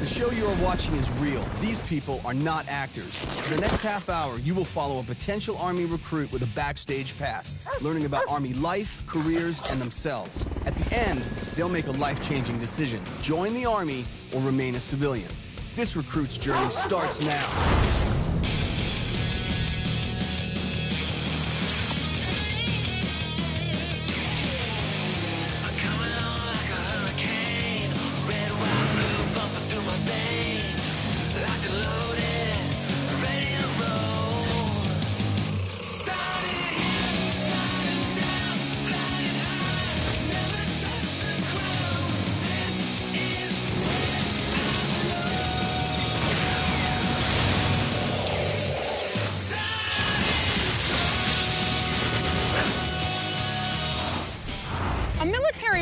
The show you are watching is real. These people are not actors. For the next half hour, you will follow a potential Army recruit with a backstage pass, learning about Army life, careers, and themselves. At the end, they'll make a life-changing decision: join the Army or remain a civilian. This recruit's journey starts now.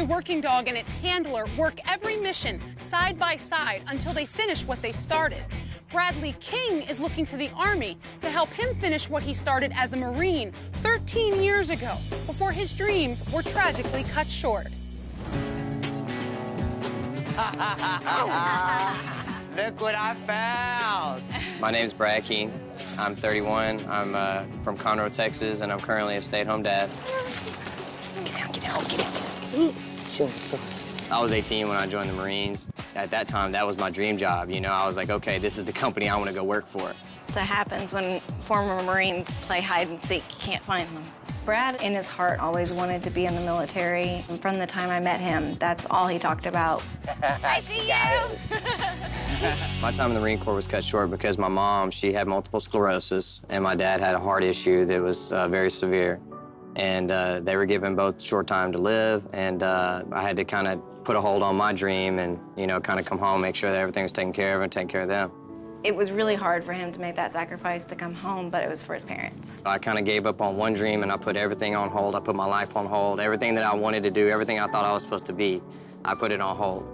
Working dog and its handler work every mission side by side until they finish what they started. Bradley King is looking to the Army to help him finish what he started as a Marine 13 years ago, before his dreams were tragically cut short. Look what I found! My name's Brad King. I'm 31. I'm from Conroe, Texas, and I'm currently a stay-at-home dad. Get down, get down, get down. I was 18 when I joined the Marines. At that time, that was my dream job. You know, I was like, okay, this is the company I want to go work for. That happens when former Marines play hide and seek. You can't find them. Brad, in his heart, always wanted to be in the military. And from the time I met him, that's all he talked about. I see you! My time in the Marine Corps was cut short because my mom, she had multiple sclerosis, and my dad had a heart issue that was very severe. And they were given both short time to live, and I had to kind of put a hold on my dream and, you know, kind of come home, make sure that everything was taken care of and take care of them. It was really hard for him to make that sacrifice to come home, but it was for his parents. I kind of gave up on one dream, and I put everything on hold. I put my life on hold. Everything that I wanted to do, everything I thought I was supposed to be, I put it on hold.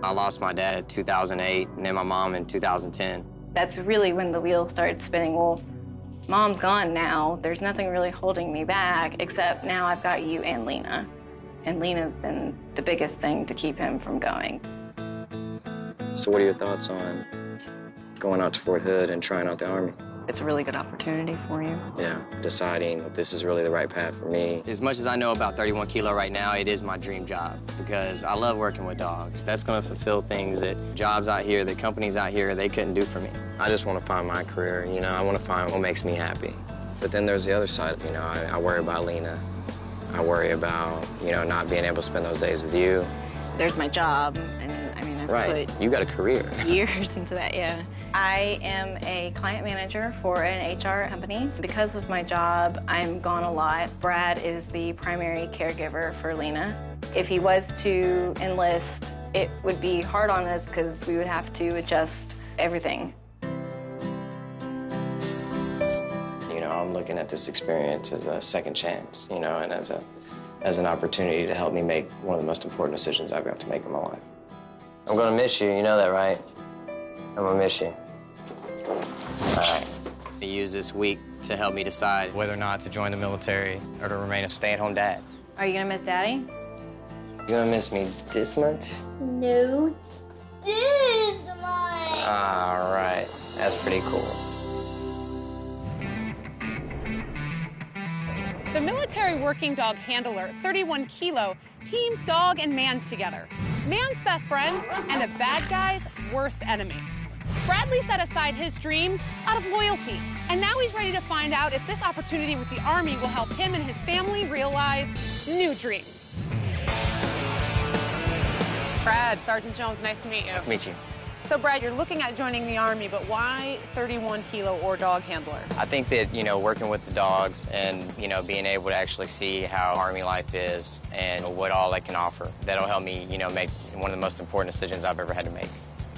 I lost my dad in 2008, and then my mom in 2010. That's really when the wheel started spinning. Well, Mom's gone now. There's nothing really holding me back, except now I've got you and Lena. And Lena's been the biggest thing to keep him from going. So what are your thoughts on going out to Fort Hood and trying out the Army? It's a really good opportunity for you. Yeah, deciding if this is really the right path for me. As much as I know about 31 Kilo right now, it is my dream job because I love working with dogs. That's going to fulfill things that jobs out here, that companies out here, they couldn't do for me. I just want to find my career, you know, I want to find what makes me happy. But then there's the other side, you know, I worry about Lena. I worry about, you know, not being able to spend those days with you. There's my job, and I mean, I've put you got a career. years into that, yeah. I am a client manager for an HR company. Because of my job, I'm gone a lot. Brad is the primary caregiver for Lena. If he was to enlist, it would be hard on us because we would have to adjust everything. You know, I'm looking at this experience as a second chance, you know, and as an opportunity to help me make one of the most important decisions I've got to make in my life. I'm gonna miss you know that, right? I'm gonna miss you. All right. I use this week to help me decide whether or not to join the military or to remain a stay-at-home dad. Are you gonna miss Daddy? You gonna miss me this much? No, this much. All right, that's pretty cool. The military working dog handler, 31 Kilo, teams dog and man together. Man's best friend and a bad guy's worst enemy. Bradley set aside his dreams out of loyalty, and now he's ready to find out if this opportunity with the Army will help him and his family realize new dreams. Brad, Sergeant Jones, nice to meet you. Nice to meet you. So, Brad, you're looking at joining the Army, but why 31 Kilo or dog handler? I think that, you know, working with the dogs and, you know, being able to actually see how Army life is and what all they can offer, that'll help me, you know, make one of the most important decisions I've ever had to make.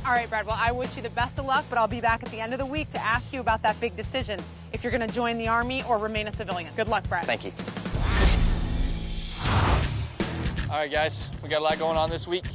All right, Brad, well, I wish you the best of luck, but I'll be back at the end of the week to ask you about that big decision, if you're going to join the Army or remain a civilian. Good luck, Brad. Thank you. All right, guys, we got a lot going on this week.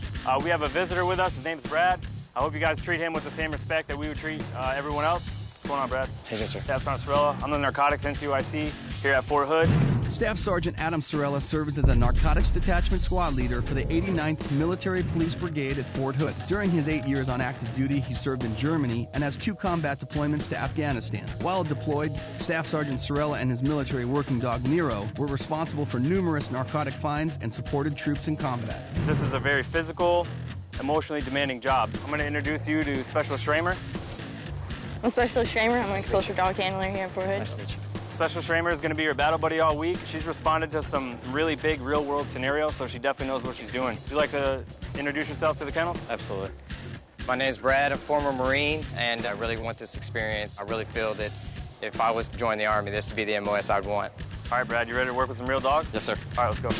We have a visitor with us. His name's Brad. I hope you guys treat him with the same respect that we would treat everyone else. What's going on, Brad? Hey, good, sir. That's Sorella. I'm the narcotics NCOIC here at Fort Hood. Staff Sergeant Adam Sorella serves as a narcotics detachment squad leader for the 89th Military Police Brigade at Fort Hood. During his 8 years on active duty, he served in Germany and has 2 combat deployments to Afghanistan. While deployed, Staff Sergeant Sorella and his military working dog Nero were responsible for numerous narcotic finds and supported troops in combat. This is a very physical, emotionally demanding job. I'm going to introduce you to Specialist Schramer. I'm Specialist Schramer. I'm an explosive dog handler here at Fort Hood. Nice to meet you. Specialist Schramer is going to be your battle buddy all week. She's responded to some really big real-world scenarios, so she definitely knows what she's doing. Would you like to introduce yourself to the kennel? Absolutely. My name's Brad, a former Marine, and I really want this experience. I really feel that if I was to join the Army, this would be the MOS I'd want. All right, Brad, you ready to work with some real dogs? Yes, sir. All right, let's go.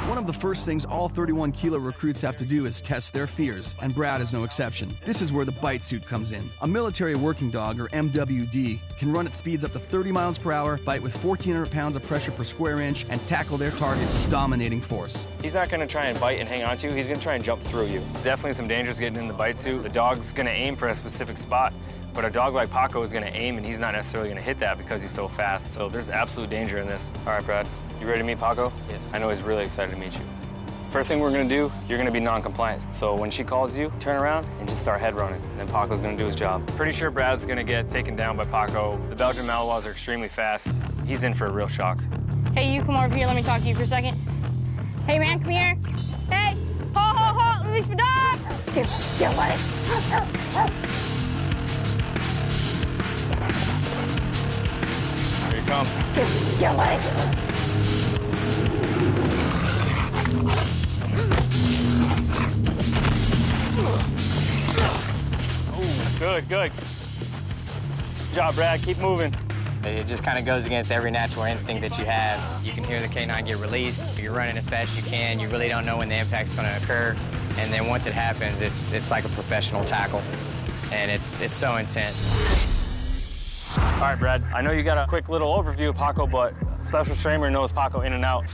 One of the first things all 31-kilo recruits have to do is test their fears, and Brad is no exception. This is where the bite suit comes in. A military working dog, or MWD, can run at speeds up to 30 miles per hour, bite with 1,400 pounds of pressure per square inch, and tackle their target with dominating force. He's not going to try and bite and hang on to you. He's going to try and jump through you. Definitely some dangers getting in the bite suit. The dog's going to aim for a specific spot, but a dog like Paco is going to aim, and he's not necessarily going to hit that because he's so fast. So there's absolute danger in this. All right, Brad, you ready to meet Paco? Yes. I know he's really excited to meet you. First thing we're going to do, you're going to be non-compliant. So when she calls you, turn around and just start head running. And then Paco's going to do his job. Pretty sure Brad's going to get taken down by Paco. The Belgian Malinois are extremely fast. He's in for a real shock. Hey, you come over here. Let me talk to you for a second. Hey, man, come here. Hey, ho, release my dog. Get away. Here he comes. Get away. Good, good. Good job, Brad. Keep moving. It just kind of goes against every natural instinct that you have. You can hear the canine get released. You're running as fast as you can. You really don't know when the impact's going to occur. And then once it happens, it's like a professional tackle. And it's so intense. All right, Brad. I know you got a quick little overview of Paco, but Special Schramer knows Paco in and out.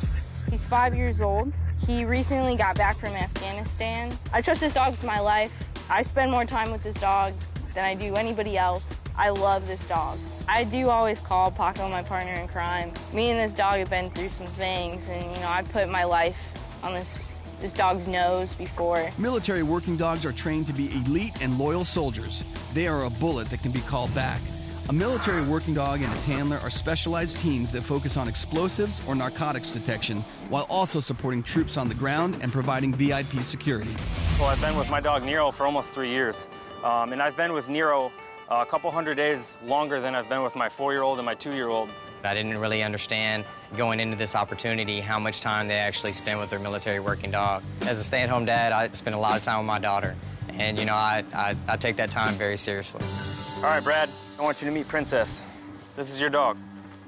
He's 5 years old. He recently got back from Afghanistan. I trust this dog with my life. I spend more time with this dog than I do anybody else. I love this dog. I do always call Paco my partner in crime. Me and this dog have been through some things, and I put my life on this dog's nose before. Military working dogs are trained to be elite and loyal soldiers. They are a bullet that can be called back. A military working dog and its handler are specialized teams that focus on explosives or narcotics detection, while also supporting troops on the ground and providing VIP security. Well, I've been with my dog Nero for almost 3 years. And I've been with Nero a couple hundred days longer than I've been with my 4-year-old and my 2-year-old. I didn't really understand going into this opportunity how much time they actually spend with their military working dog. As a stay-at-home dad, I spend a lot of time with my daughter. And, I take that time very seriously. All right, Brad, I want you to meet Princess. This is your dog.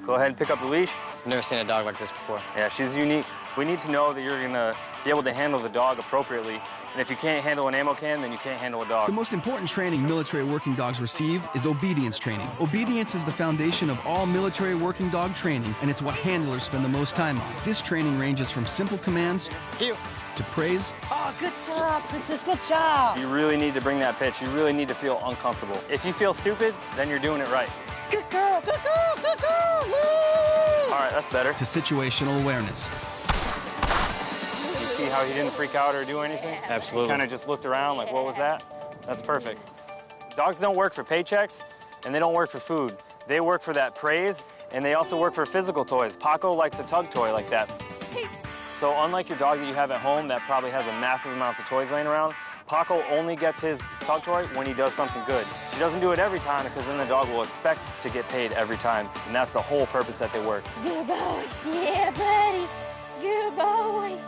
Go ahead and pick up the leash. I've never seen a dog like this before. Yeah, she's unique. We need to know that you're going to be able to handle the dog appropriately. And if you can't handle an ammo can, then you can't handle a dog. The most important training military working dogs receive is obedience training. Obedience is the foundation of all military working dog training, and it's what handlers spend the most time on. This training ranges from simple commands to praise. Oh, good job, Princess, good job. You really need to bring that pitch. You really need to feel uncomfortable. If you feel stupid, then you're doing it right. Good girl, good girl, good girl, yeah! All right, that's better. To situational awareness. You see how he didn't freak out or do anything? Absolutely. He kind of just looked around like, what was that? That's perfect. Dogs don't work for paychecks, and they don't work for food. They work for that praise, and they also work for physical toys. Paco likes a tug toy like that. So unlike your dog that you have at home that probably has a massive amount of toys laying around, Paco only gets his tug toy when he does something good. He doesn't do it every time because then the dog will expect to get paid every time, and that's the whole purpose that they work. Good boy. Yeah, buddy. Good boys.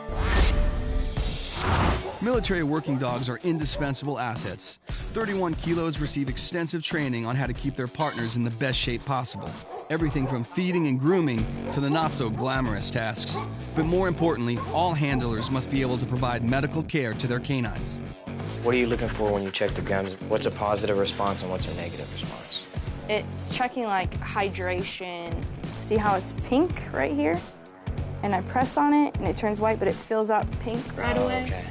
Military working dogs are indispensable assets. 31 kilos receive extensive training on how to keep their partners in the best shape possible. Everything from feeding and grooming to the not-so-glamorous tasks. But more importantly, all handlers must be able to provide medical care to their canines. What are you looking for when you check the gums? What's a positive response and what's a negative response? It's checking like hydration. See how it's pink right here? And I press on it and it turns white, but it fills up pink right away. Okay.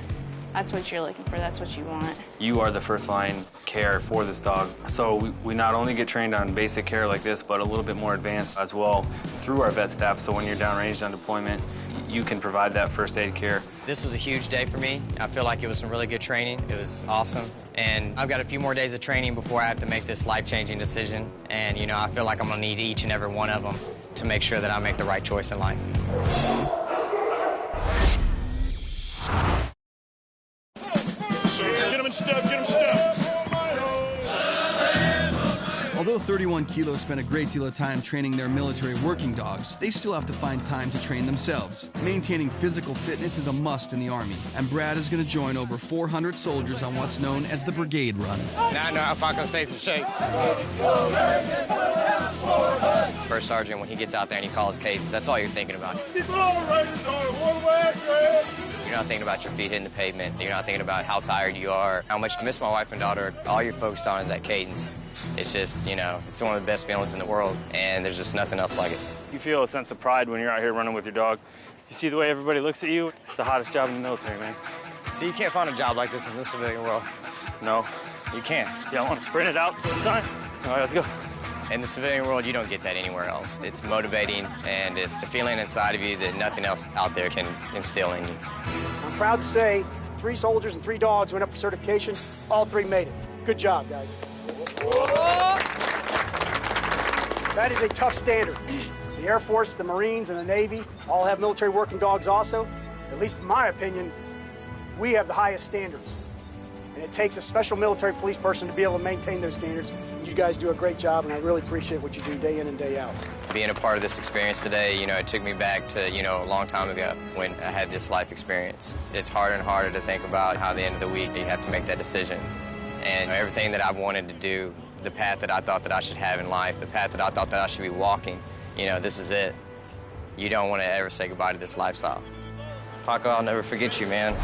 That's what you're looking for, that's what you want. You are the first line care for this dog. So we not only get trained on basic care like this, but a little bit more advanced as well through our vet staff. So when you're downranged on deployment, you can provide that first aid care. This was a huge day for me. I feel like it was some really good training. It was awesome. And I've got a few more days of training before I have to make this life-changing decision. And, you know, I feel like I'm gonna need each and every one of them to make sure that I make the right choice in life. Get him in step, get him step. Although 31 Kilo spent a great deal of time training their military working dogs, they still have to find time to train themselves. Maintaining physical fitness is a must in the Army, and Brad is going to join over 400 soldiers on what's known as the Brigade Run. Now I know how Paco stays in shape. First sergeant, when he gets out there and he calls cadence, that's all you're thinking about. You're not thinking about your feet hitting the pavement. You're not thinking about how tired you are, how much you miss my wife and daughter. All you're focused on is that cadence. It's just, you know, it's one of the best feelings in the world, and there's just nothing else like it. You feel a sense of pride when you're out here running with your dog. You see the way everybody looks at you. It's the hottest job in the military, man. See, you can't find a job like this in the civilian world. No. You can't. Yeah, I want to sprint it out to the time. All right, let's go. In the civilian world, you don't get that anywhere else. It's motivating, and it's a feeling inside of you that nothing else out there can instill in you. I'm proud to say 3 soldiers and 3 dogs went up for certification. All 3 made it. Good job, guys. That is a tough standard. The Air Force, the Marines, and the Navy all have military working dogs also. At least in my opinion, we have the highest standards. And it takes a special military police person to be able to maintain those standards. You guys do a great job, and I really appreciate what you do day in and day out. Being a part of this experience today, you know, it took me back to, you know, a long time ago when I had this life experience. It's harder and harder to think about how at the end of the week you have to make that decision. And everything that I've wanted to do, the path that I thought that I should have in life, the path that I thought that I should be walking, you know, this is it. You don't want to ever say goodbye to this lifestyle. Paco, I'll never forget you, man.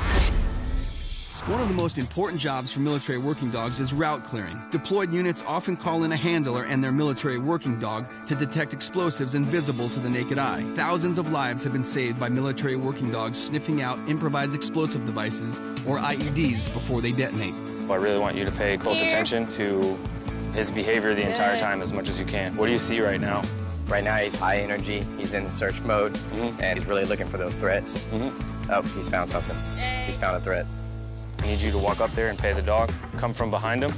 One of the most important jobs for military working dogs is route clearing. Deployed units often call in a handler and their military working dog to detect explosives invisible to the naked eye. Thousands of lives have been saved by military working dogs sniffing out improvised explosive devices, or IEDs, before they detonate. I really want you to pay close attention to his behavior the entire time as much as you can. What do you see right now? Right now, he's high energy. He's in search mode, and he's really looking for those threats. Oh, he's found something. He's found a threat. I need you to walk up there and pay the dog. Come from behind him.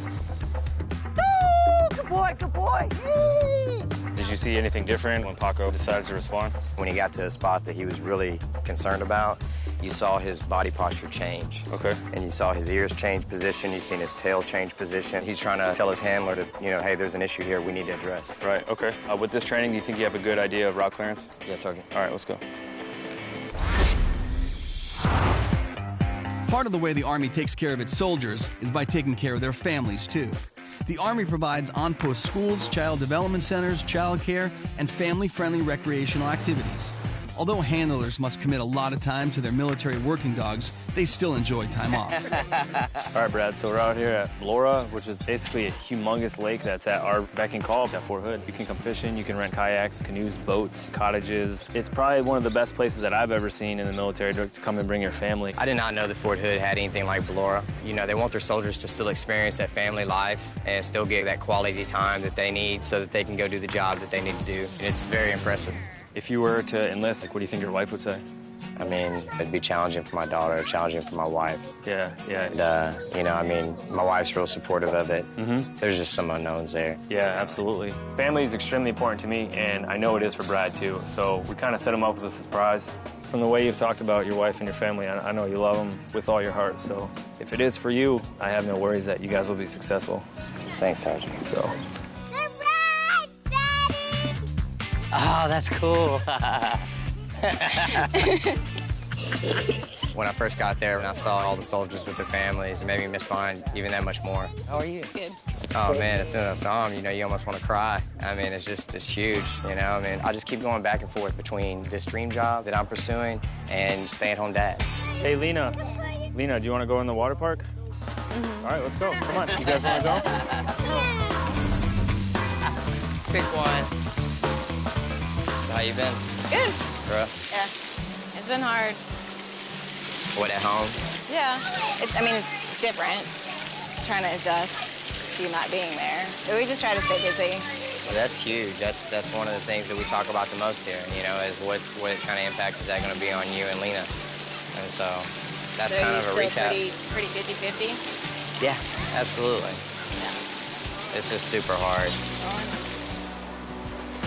Oh, good boy, good boy. Yee! Did you see anything different when Paco decided to respond? When he got to a spot that he was really concerned about, you saw his body posture change. Okay. And you saw his ears change position. You've seen his tail change position. He's trying to tell his handler that, you know, hey, there's an issue here we need to address. Right, okay. With this training, do you think you have a good idea of route clearance? Yes, Sergeant. All right, let's go. Part of the way the Army takes care of its soldiers is by taking care of their families, too. The Army provides on-post schools, child development centers, child care, and family-friendly recreational activities. Although handlers must commit a lot of time to their military working dogs, they still enjoy time off. All right, Brad, so we're out here at Laura, which is basically a humongous lake that's at our beck and call at Fort Hood. You can come fishing, you can rent kayaks, canoes, boats, cottages. It's probably one of the best places that I've ever seen in the military to come and bring your family. I did not know that Fort Hood had anything like Belora. You know, they want their soldiers to still experience that family life and still get that quality time that they need so that they can go do the job that they need to do. And it's very impressive. If you were to enlist, like, what do you think your wife would say? I mean, it'd be challenging for my daughter, challenging for my wife. Yeah. And, you know, I mean, my wife's real supportive of it. There's just some unknowns there. Yeah, absolutely. Family is extremely important to me, and I know it is for Brad, too. So we kind of set him up with a surprise. From the way you've talked about your wife and your family, I know you love them with all your heart. So if it is for you, I have no worries that you guys will be successful. Thanks, Sergeant. So. Oh, that's cool. When I first got there and I saw all the soldiers with their families, it made me miss mine even that much more. How are you? Good. Oh, man, as soon as I saw them, you know, you almost want to cry. I mean, it's huge, you know? I mean, I just keep going back and forth between this dream job that I'm pursuing and stay-at-home dad. Hey, Lena. Lena, do you want to go in the water park? All right, let's go. Come on. You guys want to go? Big one. So how you been? Good. Rough? Yeah. It's been hard. What, at home? Yeah, it's different, trying to adjust to not being there. But we just try to stay busy. Well, that's huge. That's one of the things that we talk about the most here, you know, is what kind of impact is that going to be on you and Lena? And so that's kind of a recap. Pretty 50-50? Yeah, absolutely. Yeah. This is super hard.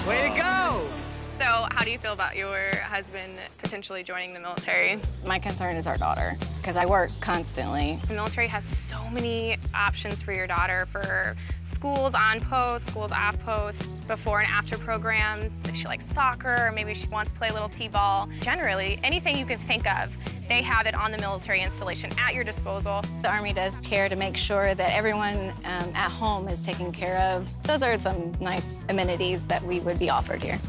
Way to go! So how do you feel about your husband potentially joining the military? My concern is our daughter, because I work constantly. The military has so many options for your daughter, for schools on post, schools off post, before and after programs. If she likes soccer, or maybe she wants to play a little t-ball. Generally, anything you can think of, they have it on the military installation at your disposal. The Army does care to make sure that everyone at home is taken care of. Those are some nice amenities that we would be offered here.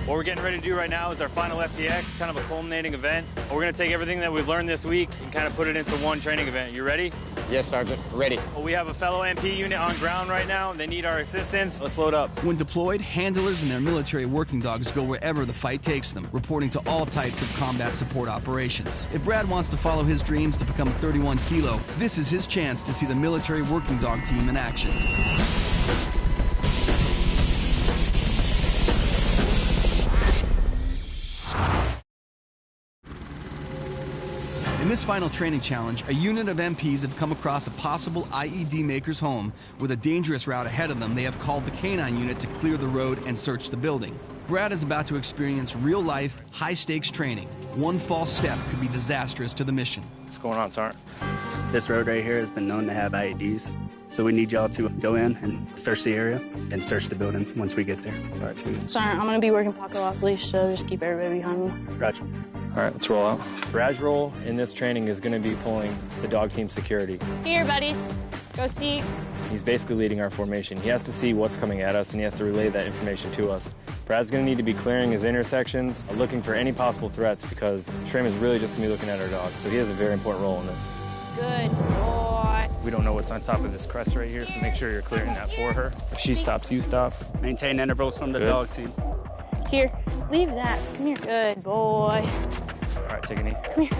What we're getting ready to do right now is our final FTX, kind of a culminating event. We're going to take everything that we've learned this week and kind of put it into one training event. You ready? Yes, Sergeant. Ready. Well, we have a fellow MP unit on ground right now. They need our assistance. Let's load up. When deployed, handlers and their military working dogs go wherever the fight takes them, reporting to all types of combat support operations. If Brad wants to follow his dreams to become a 31 kilo, this is his chance to see the military working dog team in action. In this final training challenge, a unit of MPs have come across a possible IED maker's home with a dangerous route ahead of them. They have called the K-9 unit to clear the road and search the building. Brad is about to experience real-life, high-stakes training. One false step could be disastrous to the mission. What's going on, Sergeant? This road right here has been known to have IEDs, so we need y'all to go in and search the area and search the building once we get there. All right, two. Sergeant, I'm gonna be working pocket off leash, so just keep everybody behind me. Roger. All right, let's roll out. Brad's role in this training is going to be pulling the dog team security. Here, buddies. Go see. He's basically leading our formation. He has to see what's coming at us, and he has to relay that information to us. Brad's going to need to be clearing his intersections, looking for any possible threats, because Shrem is really just going to be looking at our dogs, so he has a very important role in this. Good boy. We don't know what's on top of this crest right here, so make sure you're clearing that for her. If she stops, you stop. Maintain intervals from the dog team. Here, leave that. Come here. Good boy. All right, take a knee. Come here.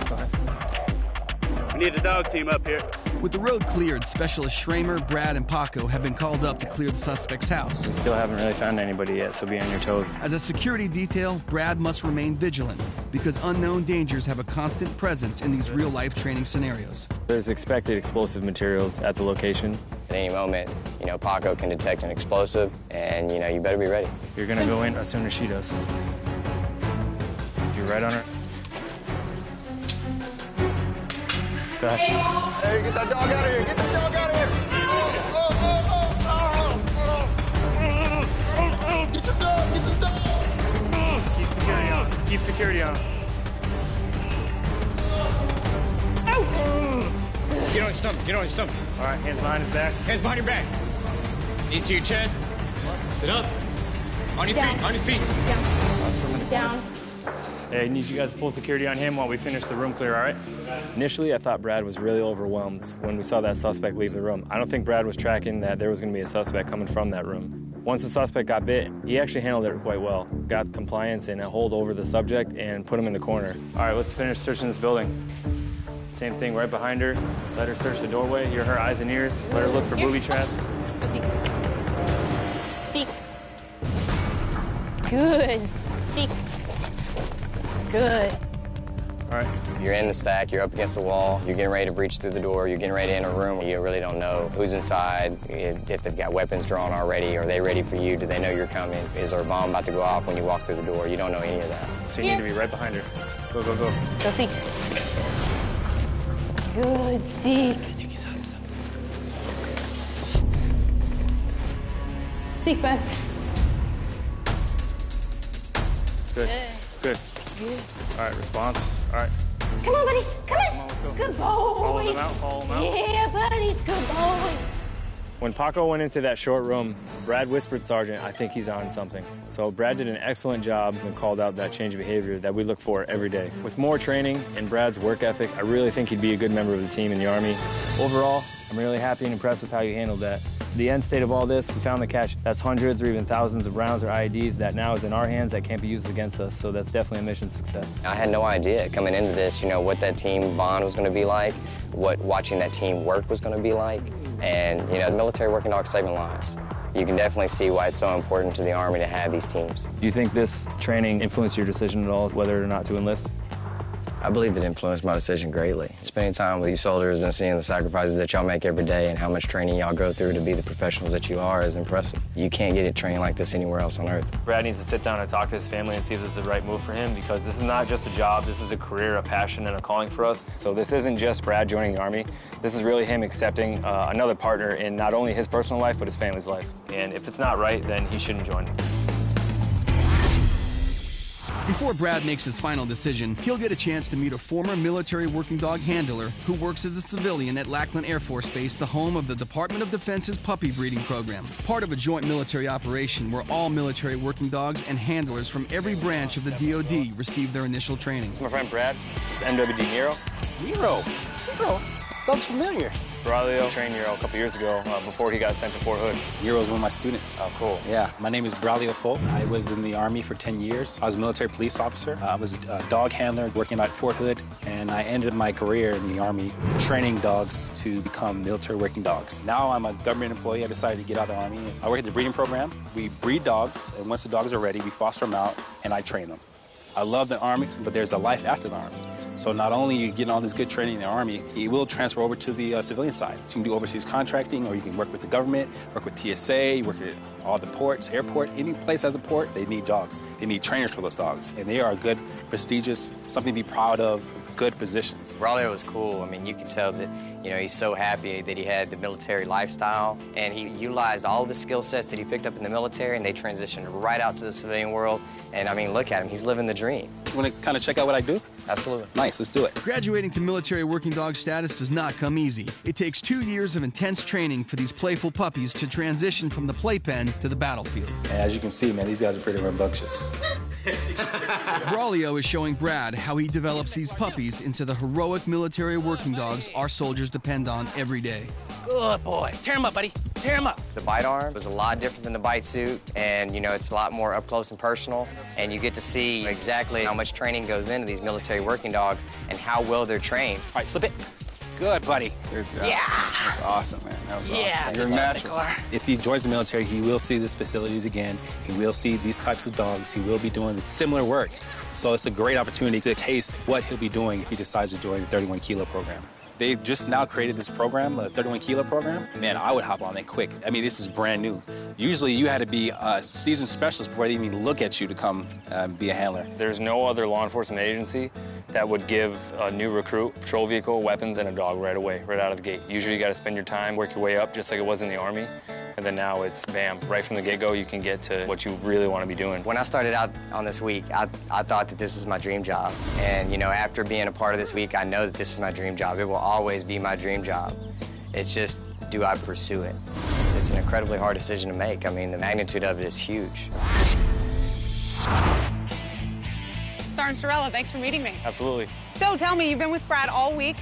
Go ahead. We need the dog team up here. With the road cleared, Specialist Schramer, Brad, and Paco have been called up to clear the suspect's house. We still haven't really found anybody yet, so be on your toes. As a security detail, Brad must remain vigilant because unknown dangers have a constant presence in these real-life training scenarios. There's expected explosive materials at the location. At any moment, you know, Paco can detect an explosive, and, you know, you better be ready. You're going to go in as soon as she does. You're right on her. Go ahead. Hey, get that dog out of here! Get that dog out of here! Get the dog! Get the dog! Keep security on. Keep security on. Get on his stomach. Get on his stomach. All right, hands behind his back. Hands behind your back. Knees to your chest. Sit up. On your feet. On your feet. Down. Hey, I need you guys to pull security on him while we finish the room clear, all right? Initially, I thought Brad was really overwhelmed when we saw that suspect leave the room. I don't think Brad was tracking that there was going to be a suspect coming from that room. Once the suspect got bit, he actually handled it quite well. Got compliance and a hold over the subject and put him in the corner. All right, let's finish searching this building. Same thing right behind her. Let her search the doorway. Hear her eyes and ears. Let her look for booby traps. Go seek. Seek. Good. Seek. Good. All right. You're in the stack, you're up against the wall, you're getting ready to breach through the door, you're getting ready to enter a room, you really don't know who's inside, if they've got weapons drawn already, are they ready for you, do they know you're coming, is there a bomb about to go off when you walk through the door, you don't know any of that. So you need to be right behind her. Go, go, go. Go seek. Good. Seek. I think he's onto something. Seek back. Good. Good. All right, response. All right. Come on, buddies. Come on. Come on, let's go. Good boys. Follow them out, follow them out. Yeah, buddies. Good boys. When Paco went into that short room, Brad whispered, Sergeant, I think he's on something. So Brad did an excellent job and called out that change of behavior that we look for every day. With more training and Brad's work ethic, I really think he'd be a good member of the team in the Army. Overall, I'm really happy and impressed with how you handled that. The end state of all this, we found the cache that's hundreds or even thousands of rounds or IEDs that now is in our hands that can't be used against us, so that's definitely a mission success. I had no idea coming into this, what that team bond was going to be like, what watching that team work was going to be like, and, the military working dog saving lives. You can definitely see why it's so important to the Army to have these teams. Do you think this training influenced your decision at all, whether or not to enlist? I believe it influenced my decision greatly. Spending time with you soldiers and seeing the sacrifices that y'all make every day and how much training y'all go through to be the professionals that you are is impressive. You can't get it trained like this anywhere else on Earth. Brad needs to sit down and talk to his family and see if this is the right move for him, because this is not just a job, this is a career, a passion, and a calling for us. So this isn't just Brad joining the Army. This is really him accepting another partner in not only his personal life, but his family's life. And if it's not right, then he shouldn't join. Before Brad makes his final decision, he'll get a chance to meet a former military working dog handler who works as a civilian at Lackland Air Force Base, the home of the Department of Defense's puppy breeding program, part of a joint military operation where all military working dogs and handlers from every branch of the DoD receive their initial training. This is my friend Brad. This is MWD Nero. Nero? Looks familiar. Braulio trained Nero a couple years ago before he got sent to Fort Hood. Nero's one of my students. Oh, cool. Yeah, my name is Braulio Folk. I was in the Army for 10 years. I was a military police officer. I was a dog handler working at Fort Hood, and I ended my career in the Army training dogs to become military working dogs. Now I'm a government employee. I decided to get out of the Army. I work at the breeding program. We breed dogs, and once the dogs are ready, we foster them out, and I train them. I love the Army, but there's a life after the Army. So not only are you getting all this good training in the Army, you will transfer over to the civilian side. So you can do overseas contracting, or you can work with the government, work with TSA, work at all the ports, airport, any place has a port, they need dogs. They need trainers for those dogs. And they are good, prestigious, something to be proud of, good positions. Braulio was cool. I mean, you can tell that, he's so happy that he had the military lifestyle, and he utilized all of the skill sets that he picked up in the military, and they transitioned right out to the civilian world. And I mean, look at him, he's living the dream. You want to kind of check out what I do? Absolutely. Nice, let's do it. Graduating to military working dog status does not come easy. It takes 2 years of intense training for these playful puppies to transition from the playpen to the battlefield. And as you can see, man, these guys are pretty rambunctious. Braulio is showing Brad how he develops these puppies into the heroic military working dogs our soldiers depend on every day. Good boy. Tear him up, buddy. Tear him up. The bite arm was a lot different than the bite suit, and it's a lot more up close and personal, and you get to see exactly how much training goes into these military working dogs and how well they're trained. All right, slip it. Good, buddy. Good job. Yeah. That was awesome, man. That was awesome. You're natural. If he joins the military, he will see these facilities again. He will see these types of dogs. He will be doing similar work. So it's a great opportunity to taste what he'll be doing if he decides to join the 31 Kilo program. They just now created this program, a 31 Kilo program. Man, I would hop on it quick. I mean, this is brand new. Usually you had to be a seasoned specialist before they even look at you to come be a handler. There's no other law enforcement agency that would give a new recruit patrol vehicle, weapons, and a dog right away, right out of the gate. Usually you got to spend your time, work your way up, just like it was in the Army. And then now it's, bam, right from the get-go, you can get to what you really want to be doing. When I started out on this week, I thought that this was my dream job. And, after being a part of this week, I know that this is my dream job. It will always be my dream job. It's just, do I pursue it? It's an incredibly hard decision to make. I mean, the magnitude of it is huge. Sergeant Sorella, thanks for meeting me. Absolutely. So tell me, you've been with Brad all week.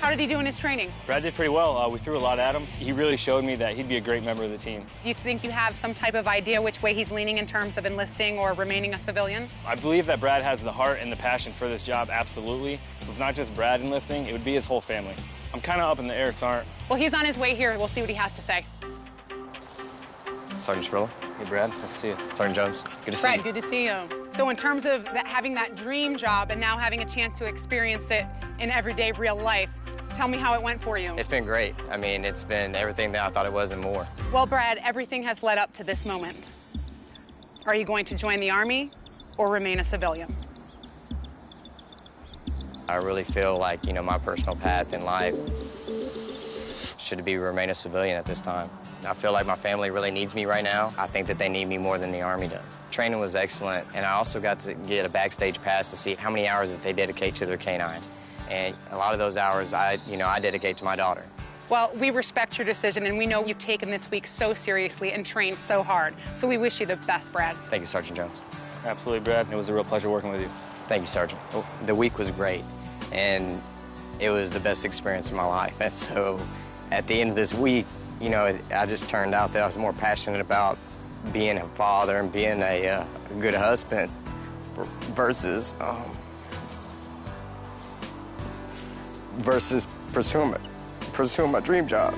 How did he do in his training? Brad did pretty well. We threw a lot at him. He really showed me that he'd be a great member of the team. Do you think you have some type of idea which way he's leaning in terms of enlisting or remaining a civilian? I believe that Brad has the heart and the passion for this job, absolutely. With not just Brad enlisting, it would be his whole family. I'm kind of up in the air, Sarge. Well, he's on his way here. We'll see what he has to say. Sergeant Sorella. Hey, Brad. Nice to see you. Sergeant Jones. Good to see you. Brad, good to see you. So in terms of having that dream job and now having a chance to experience it in everyday real life, tell me how it went for you. It's been great. I mean, it's been everything that I thought it was and more. Well, Brad, everything has led up to this moment. Are you going to join the Army or remain a civilian? I really feel like, my personal path in life should be remain a civilian at this time. I feel like my family really needs me right now. I think that they need me more than the Army does. Training was excellent, and I also got to get a backstage pass to see how many hours that they dedicate to their canine. And a lot of those hours I dedicate to my daughter. Well, we respect your decision, and we know you've taken this week so seriously and trained so hard. So we wish you the best, Brad. Thank you, Sergeant Jones. Absolutely, Brad. It was a real pleasure working with you. Thank you, Sergeant. The week was great, and it was the best experience of my life. And so at the end of this week, You know, I just turned out that I was more passionate about being a father and being a good husband versus pursuing my dream job.